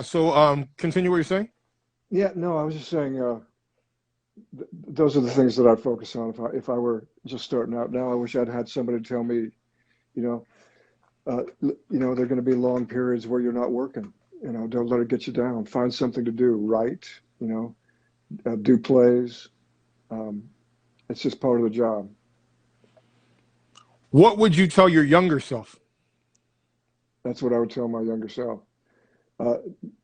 So continue what you're saying. Yeah, no, I was just saying those are the things that I'd focus on if I were just starting out now. I wish I'd had somebody tell me, you know, there are going to be long periods where you're not working. Don't let it get you down. Find something to do. Write. Do plays. Um, it's just part of the job. What would you tell your younger self? That's what I would tell my younger self. Uh,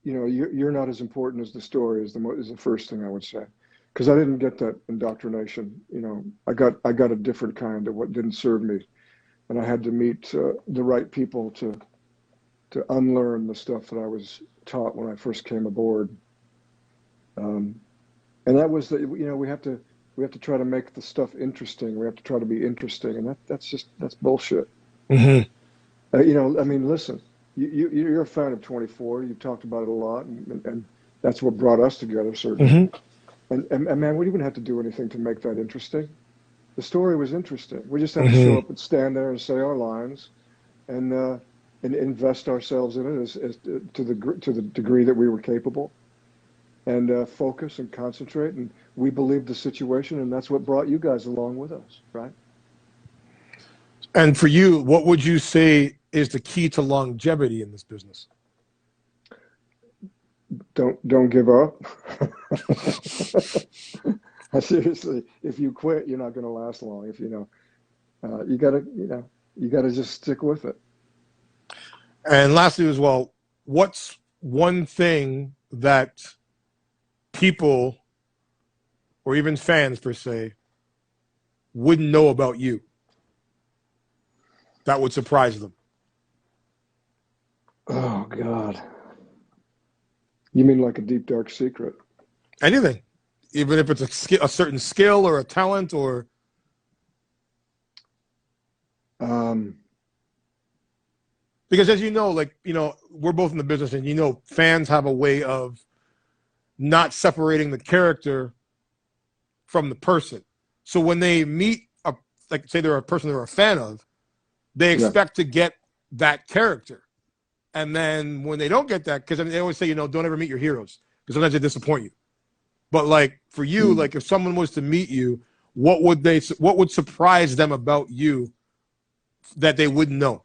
you're not as important as the story is the first thing I would say, because I didn't get that indoctrination. I got a different kind of what didn't serve me, and I had to meet the right people to unlearn the stuff that I was taught when I first came aboard. Um, and that was that we have to try to make the stuff interesting. We have to try to be interesting, and that's bullshit. Hmm. I mean, listen, you're a fan of 24. You've talked about it a lot, and that's what brought us together, certainly. Hmm. And man, we didn't have to do anything to make that interesting. The story was interesting. We just had to show Hmm. up and stand there and say our lines, and invest ourselves in it to the degree that we were capable, and focus and concentrate. And we believed the situation, and that's what brought you guys along with us, right? And for you, what would you say is the key to longevity in this business? Don't give up. Seriously, if you quit, you're not going to last long. If you gotta just stick with it. And lastly, as well, what's one thing that people or even fans per se wouldn't know about you that would surprise them? Oh God, you mean like a deep dark secret? Anything, even if it's a certain skill or a talent, or Um, because as you know, we're both in the business, and fans have a way of not separating the character from the person. So when they meet like say they're a person they're a fan of, they yeah. expect to get that character. And then when they don't get that, because I mean, they always say, don't ever meet your heroes because sometimes they disappoint you. But like for you, Mm. like if someone was to meet you, what would surprise them about you that they wouldn't know?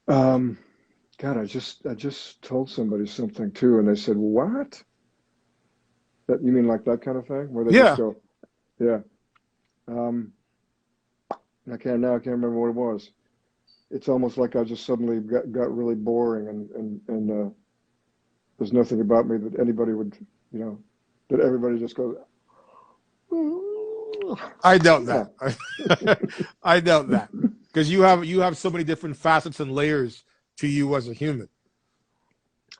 Um, God, I just told somebody something too, and they said, "What? That you mean like that kind of thing?" Where they just Yeah. go, "Yeah." Um, I can't remember what it was. It's almost like I just suddenly got really boring, and there's nothing about me that anybody would, you know, that everybody just goes, I doubt yeah. that. I doubt that. Because you have so many different facets and layers to you as a human.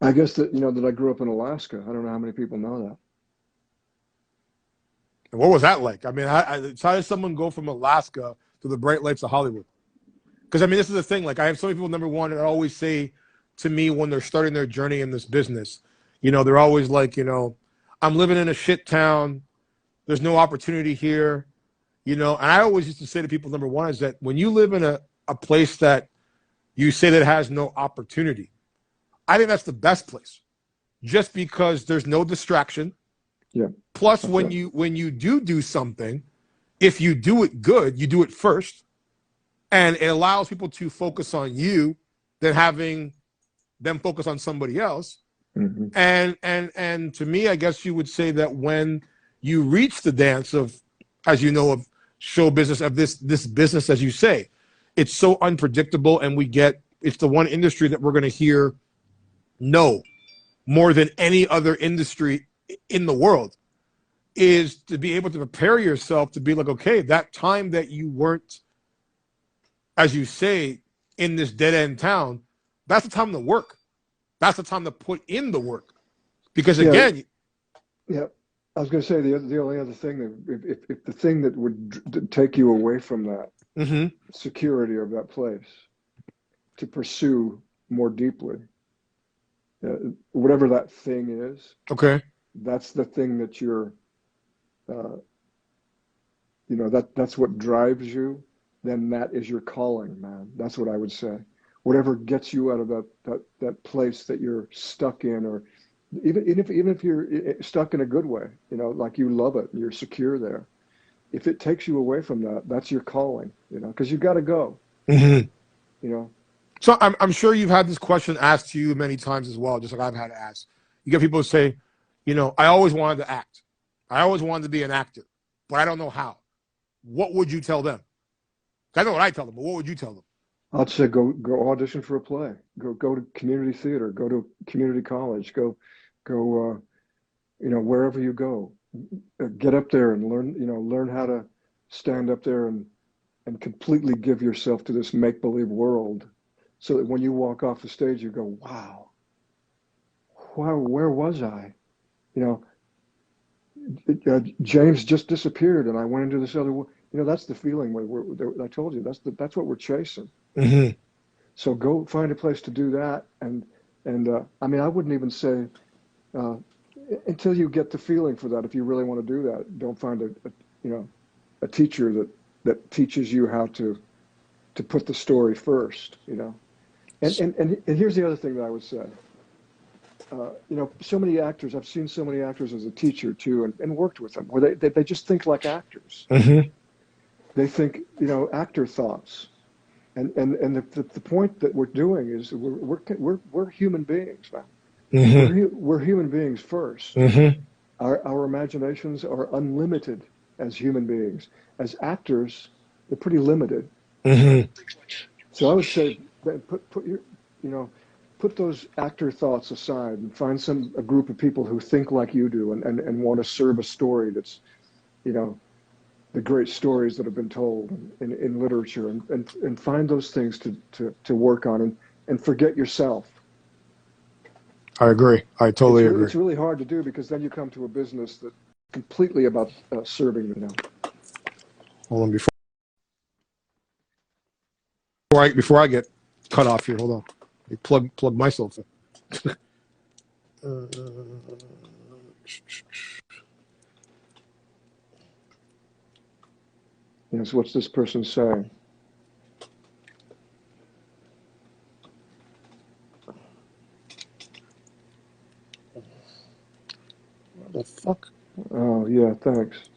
I guess that I grew up in Alaska. I don't know how many people know that. And what was that like? I mean, how does someone go from Alaska to the bright lights of Hollywood? Because I mean, this is the thing. Like, I have so many people. Number one, that always say to me when they're starting their journey in this business, they're always like, I'm living in a shit town. There's no opportunity here. And I always used to say to people, number one, is that when you live in a place that you say that has no opportunity, I think that's the best place. Just because there's no distraction. Yeah, Plus, that's when right. you do something, if you do it good, you do it first, and it allows people to focus on you than having them focus on somebody else. Hmm. And to me, I guess you would say that when you reach the dance of, as you know, of show business, of this business, as you say, it's so unpredictable, and it's the one industry that we're going to hear no more than any other industry in the world, is to be able to prepare yourself to be like, okay, that time that you weren't, as you say, in this dead end town, that's the time to work. That's the time to put in the work. Because Yeah, again, yeah. I was going to say the only other thing that if the thing that would take you away from that mm-hmm, security of that place to pursue more deeply, whatever that thing is, okay. that's the thing that uh, that's what drives you. Then that is your calling, man. That's what I would say. whatever gets you out of that place that you're stuck in, or even if you're stuck in a good way, you know, like you love it, you're secure there. If it takes you away from that, that's your calling, you know, because you got to go, Mm-hmm. you know. So I'm sure you've had this question asked to you many times as well, just like I've had to ask. You get people who say, you know, I always wanted to act. I always wanted to be an actor, but I don't know how. What would you tell them? I know what I tell them, but what would you tell them? I'd say go audition for a play. Go to community theater. Go to community college. Go you know, wherever you go. Get up there and learn how to stand up there and completely give yourself to this make believe world, so that when you walk off the stage, you go, wow, where was I? You know, James just disappeared, and I went into this other world. You know, that's the feeling. I told you that's what we're chasing. Mm-hmm. So go find a place to do that, and I mean, I wouldn't even say uh, until you get the feeling for that. If you really want to do that, don't find you know, a teacher that teaches you how to put the story first. You know, and here's the other thing that I would say. You know, so many actors. I've seen so many actors as a teacher too, and worked with them, where they just think like actors. Mm-hmm. They think, you know, actor thoughts. And the point that we're doing is we're human beings, man. Mm-hmm. We're human beings first. Mm-hmm. Our imaginations are unlimited as human beings. As actors, they're pretty limited. Mm-hmm. So I would say put your, you know, put those actor thoughts aside and find a group of people who think like you do, and want to serve a story that's, you know, the great stories that have been told in literature, and find those things to work on, and forget yourself. I agree. I totally agree. It's really hard to do, because then you come to a business that's completely about serving, you know. Hold on, before I get cut off here. Hold on. Let me plug myself in. Yes, what's this person saying? What the fuck? Oh yeah, thanks.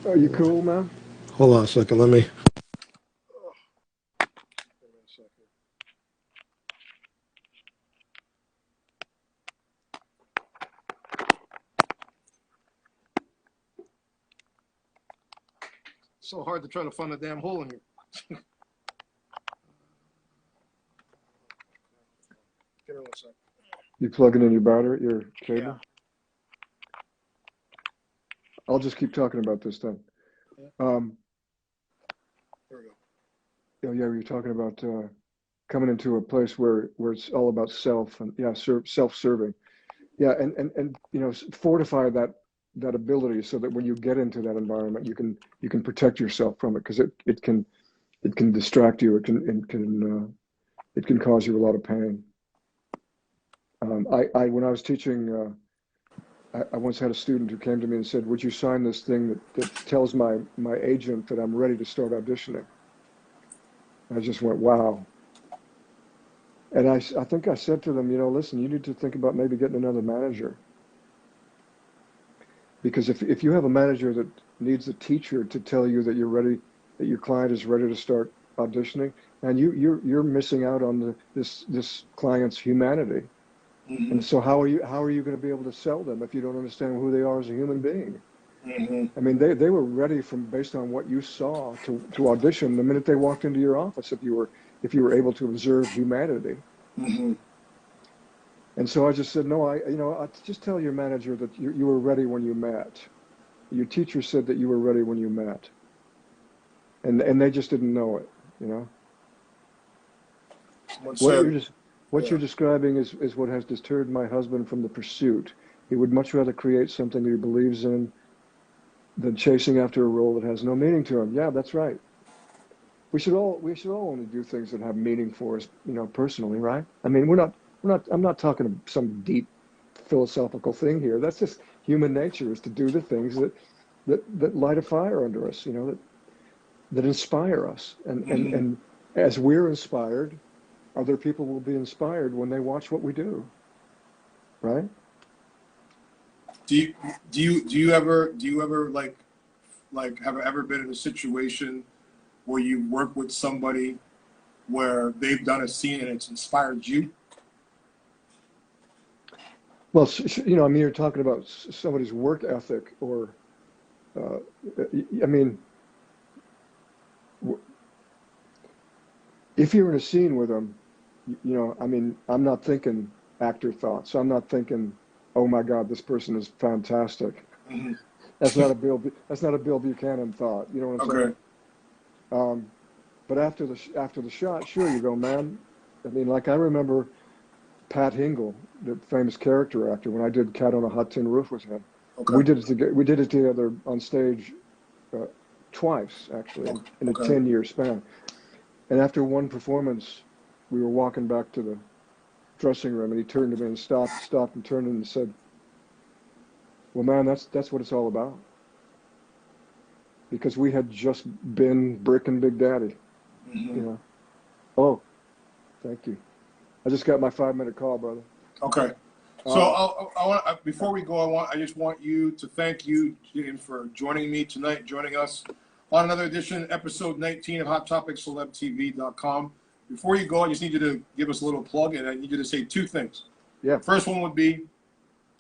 Are you cool, man? Hold on a second. Let me. So hard to try to find a damn hole in here. Give me 1 second. You plugging in your battery, your cable? Yeah. I'll just keep talking about this then. There we go. Yeah, you're talking about coming into a place where it's all about self, and yeah, self-serving. Yeah, and you know, fortify that ability, so that when you get into that environment, you can protect yourself from it, because it can distract you. It can cause you a lot of pain. I when I was teaching, I once had a student who came to me and said, "Would you sign this thing that tells my agent that I'm ready to start auditioning?" I just went, "Wow." And I think I said to them, you know, listen, you need to think about maybe getting another manager. Because if you have a manager that needs a teacher to tell you that you're ready, that your client is ready to start auditioning, and you're missing out on this client's humanity. Mm-hmm. And so how are you going to be able to sell them if you don't understand who they are as a human being? Mm-hmm. I mean, they were ready based on what you saw to audition the minute they walked into your office, if you were able to observe humanity. Mm-hmm. And so I just said, no, I just tell your manager that you were ready when you met. Your teacher said that you were ready when you met. And they just didn't know it, you know. What you're describing is what has deterred my husband from the pursuit. He would much rather create something that he believes in than chasing after a role that has no meaning to him. Yeah, that's right. We should all only do things that have meaning for us, you know, personally, right? I mean, I'm not talking some deep philosophical thing here. That's just human nature, is to do the things that light a fire under us, you know, that inspire us. And, and, Hmm. and as we're inspired, other people will be inspired when they watch what we do, right? Do you ever like have ever been in a situation where you work with somebody where they've done a scene and it's inspired you? Well, I mean, you're talking about somebody's work ethic, or, uh, I mean, if you're in a scene with them, I mean, I'm not thinking actor thoughts. I'm not thinking, oh my God, this person is fantastic. Hmm. That's not a Bill Buchanan thought. You know what I'm saying? Okay. Um, but after the shot, sure, you go, man. I mean, like I remember Pat Hingle, the famous character actor, when I did Cat on a Hot Tin Roof with him. Okay. We did it together on stage uh, twice, actually, Okay. in a Okay. 10-year span. And after one performance, we were walking back to the dressing room, and he turned to me and stopped and turned and said, "Well, man, that's what it's all about." Because we had just been bricking Big Daddy, you Hmm. know. Oh, thank you. I just got my 5-minute call, brother. Okay. So Um, I want before we go, I just want you to thank you, James, for joining me tonight, joining us on another edition, episode 19 of HotTopicsCelebTV.com. Before you go, I just need you to give us a little plug, and I need you to say two things. yeah. First one would be,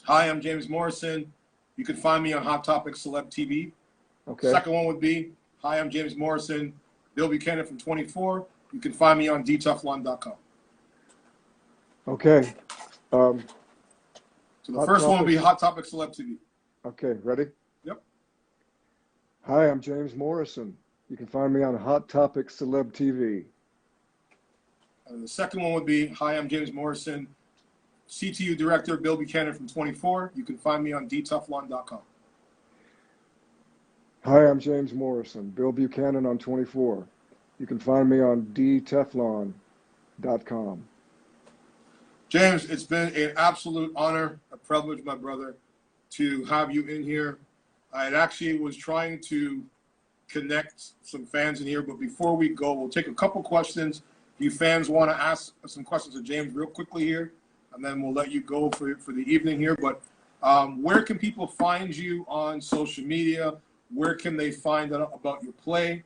hi, I'm James Morrison. You can find me on Hot Topics Celeb TV. Okay. Second one would be, hi, I'm James Morrison. Bill Buchanan from 24. You can find me on DTeflon.com. Okay. Um, So the hot first one would be topics. Hot Topics Celeb TV. Okay. Ready? Yep. Hi, I'm James Morrison. You can find me on Hot Topics Celeb TV. And the second one would be, hi, I'm James Morrison, CTU Director Bill Buchanan from 24. You can find me on DTeflon.com. Hi, I'm James Morrison. Bill Buchanan on 24. You can find me on DTeflon.com. James, it's been an absolute honor, a privilege, my brother, to have you in here. I actually was trying to connect some fans in here, but before we go, we'll take a couple questions. You fans want to ask some questions of James real quickly here, and then we'll let you go for the evening here. But where can people find you on social media? Where can they find out about your play?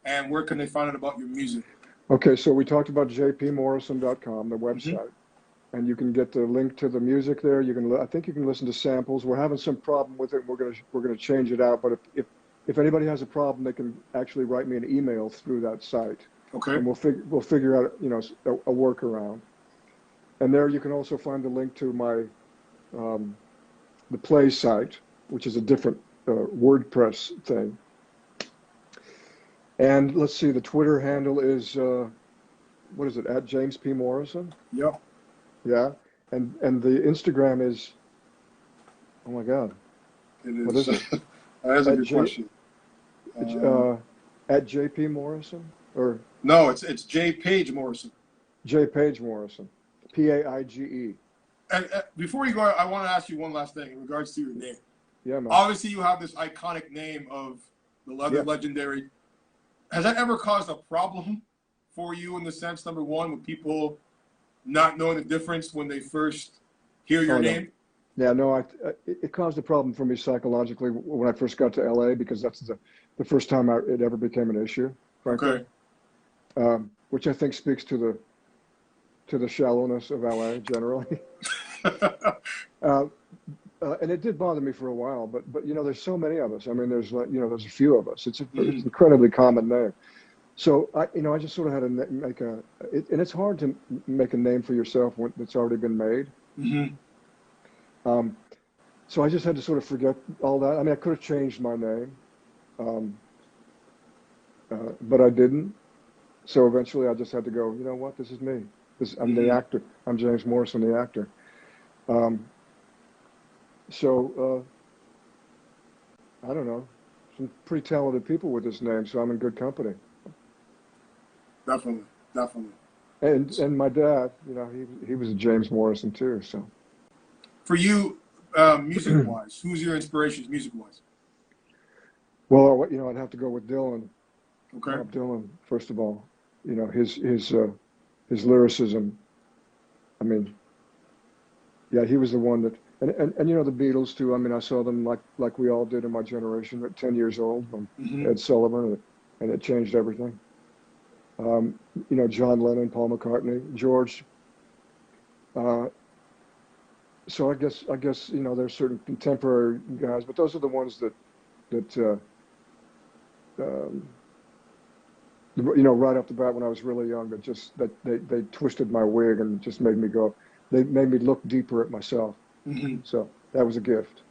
And where can they find out about your music? Okay, so we talked about jpmorrison.com, the Mm-hmm. website, and you can get the link to the music there. I think you can listen to samples. We're having some problem with it. We're gonna change it out. But if anybody has a problem, they can actually write me an email through that site, Okay. and we'll figure out a workaround. And there you can also find the link to my the play site, which is a different WordPress thing. And let's see, the Twitter handle is what is it, at James P. Morrison? Yep. Yeah. And the Instagram is, oh my God, It what is. is it? That is a At good J question. at JP Morrison, or No, it's J. Page Morrison. J Page Morrison, Paige. And before you go, I want to ask you one last thing in regards to your name. Yeah, man. Obviously, you have this iconic name of the leather Yeah. legendary. Has that ever caused a problem for you in the sense, number one, with people not knowing the difference when they first hear your Oh no. name? Yeah, no, it caused a problem for me psychologically when I first got to LA, because that's the first time it ever became an issue, frankly. Okay. Which I think speaks to the shallowness of LA generally. uh, and it did bother me for a while, but there's so many of us. I mean, there's there's a few of us. It's an incredibly common name. So I just sort of had to make and it's hard to make a name for yourself when it's already been made. Mm-hmm. So I just had to sort of forget all that. I mean, I could have changed my name, but I didn't. So eventually I just had to go, you know what, this is me. I'm the Mm-hmm. actor. I'm James Morrison, the actor. Um, so I don't know, some pretty talented people with this name, so I'm in good company. Definitely. Definitely. And my dad, he was a James Morrison too. So For you, music-wise, who's your inspirations music-wise? well, I'd have to go with Dylan. Okay. Bob Dylan, first of all, you know, his lyricism. I mean, yeah, he was the one that, and you know, the Beatles too. I mean, I saw them like we all did in my generation at 10 years old from Ed Sullivan, and it changed everything. You know, John Lennon, Paul McCartney, George. So I guess you know, there's certain contemporary guys, but those are the ones that um, you know, right off the bat when I was really young, that they twisted my wig and just made me go. They made me look deeper at myself. So that was a gift.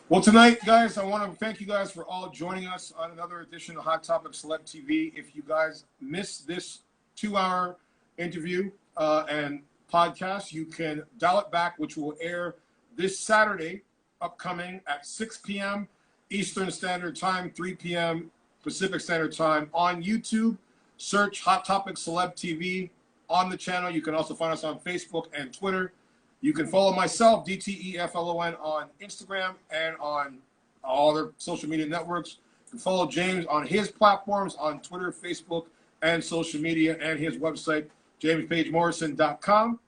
Well, tonight, guys, I want to thank you guys for all joining us on another edition of Hot Topic Celeb TV. If you guys missed this 2-hour interview and podcast, you can dial it back, which will air this Saturday, upcoming at 6 p.m. Eastern Standard Time, 3 p.m. Pacific Standard Time on YouTube. Search Hot Topic Celeb TV on the channel. You can also find us on Facebook and Twitter. You can follow myself, DTeflon, on Instagram and on all other social media networks. You can follow James on his platforms on Twitter, Facebook, and social media, and his website, jamespagemorrison.com.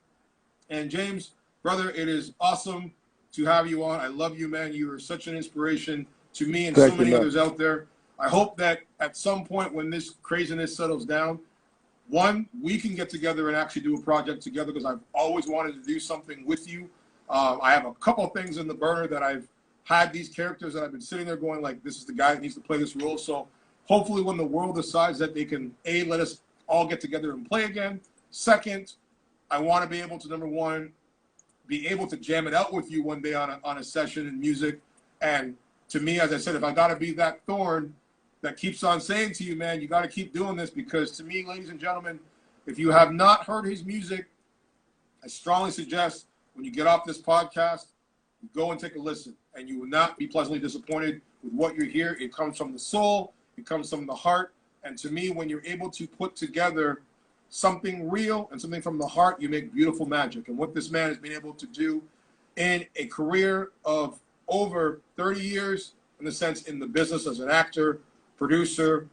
And James, brother, it is awesome to have you on. I love you, man. You are such an inspiration to me and so many others out there. I hope that at some point when this craziness settles down, one, we can get together and actually do a project together, because I've always wanted to do something with you. I have a couple of things in the burner that I've had these characters that I've been sitting there going like, this is the guy that needs to play this role. So hopefully when the world decides that they can, A, let us all get together and play again. Second, I want to be able to, number one, be able to jam it out with you one day on a session in music. And to me, as I said, if I got to be that thorn that keeps on saying to you, man, you got to keep doing this, because to me, ladies and gentlemen, if you have not heard his music, I strongly suggest when you get off this podcast, you go and take a listen, and you will not be pleasantly disappointed with what you hear. It comes from the soul, it comes from the heart, and to me, when you're able to put together something real and something from the heart, you make beautiful magic. And what this man has been able to do in a career of over 30 years, in the sense in the business as an actor, producer,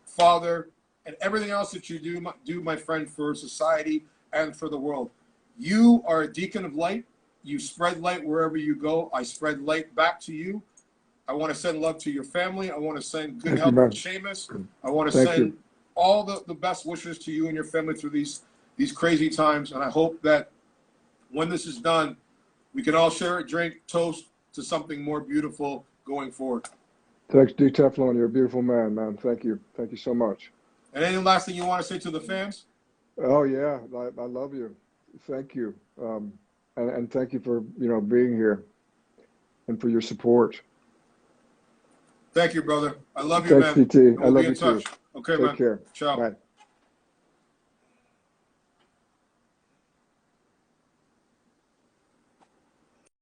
father, and everything else that you do, my friend, for society and for the world. You are a beacon of light. You spread light wherever you go. I spread light back to you. I want to send love to your family. I want to send good health to Seamus. I want to send all the best wishes to you and your family through these crazy times. And I hope that when this is done, we can all share a drink, toast to something more beautiful going forward. Thanks, DTeflon. You're a beautiful man, man. Thank you. Thank you so much. And any last thing you want to say to the fans? Oh, yeah. I love you. Thank you. And thank you for, you know, being here and for your support. Thank you, brother. I love you, man. Thanks, DT. I love you too. too. Okay, man. Take care. Ciao. Bye.